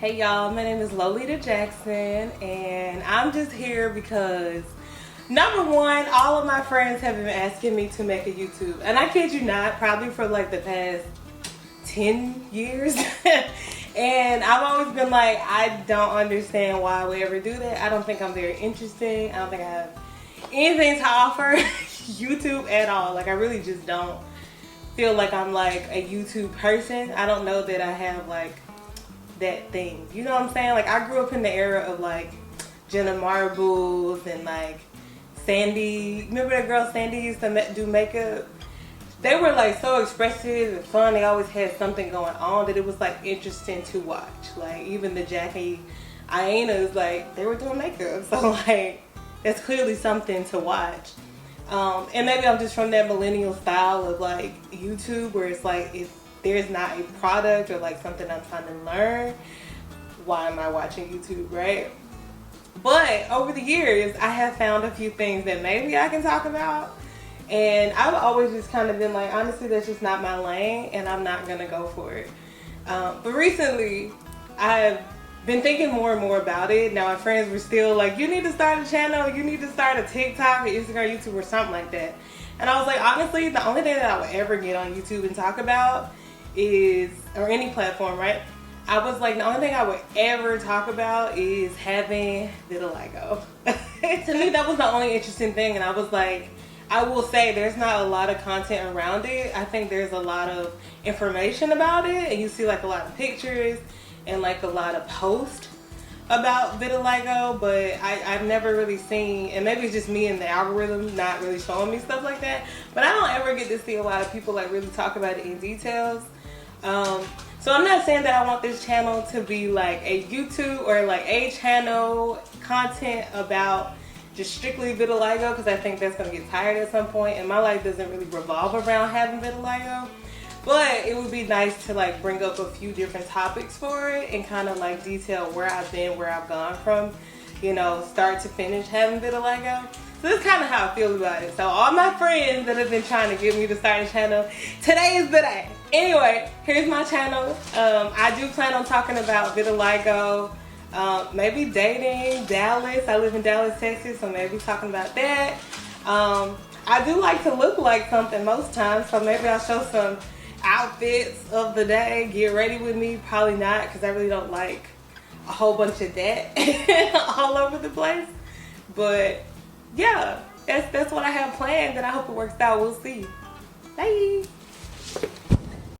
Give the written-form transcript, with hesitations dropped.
Hey y'all, my name is Lolita Jackson and I'm just here because number one, all of my friends have been asking me to make a YouTube, and I kid you not, probably for like the past 10 years. And I've always been like, I don't understand why I would ever do that. I don't think I'm very interesting. I don't think I have anything to offer YouTube at all. Like, I really just don't feel like I'm like a YouTube person. I don't know that I have like that thing. You know what I'm saying? Like, I grew up in the era of like Jenna Marbles and like Sandy. Remember that girl Sandy used to do makeup? They were like so expressive and fun. They always had something going on that it was like interesting to watch. Like, even the Jackie Ayenas, like, they were doing makeup. So like, that's clearly something to watch. And maybe I'm just from that millennial style of like YouTube, where it's like, if there's not a product or like something I'm trying to learn, why am I watching YouTube, right? But over the years, I have found a few things that maybe I can talk about. And I've always just kind of been like, honestly, that's just not my lane and I'm not gonna go for it. But recently, I've been thinking more and more about it. Now, my friends were still like, you need to start a channel, you need to start a TikTok, or Instagram, YouTube, or something like that. And I was like, honestly, the only thing that I would ever get on YouTube and talk about is, or any platform, right? I was like, the only thing I would ever talk about is having vitiligo. To me, that was the only interesting thing. And I was like, I will say there's not a lot of content around it. I think there's a lot of information about it, and you see like a lot of pictures and like a lot of posts about vitiligo, but I've never really seen, and maybe it's just me and the algorithm not really showing me stuff like that, but I don't ever get to see a lot of people like really talk about it in details. So I'm not saying that I want this channel to be like a YouTube or like a channel content about just strictly vitiligo, because I think that's going to get tired at some point, and my life doesn't really revolve around having vitiligo. But it would be nice to like bring up a few different topics for it and kind of like detail where I've been, where I've gone from, you know, start to finish having vitiligo. So that's kind of how I feel about it. So all my friends that have been trying to get me to start a channel, today is the day. Anyway, here's my channel. I do plan on talking about vitiligo, maybe dating, Dallas. I live in Dallas, Texas, so maybe talking about that. I do like to look like something most times, so maybe I'll show some outfits of the day. Get ready with me. Probably not, because I really don't like a whole bunch of that all over the place. But yeah, that's what I have planned, and I hope it works out. We'll see. Bye.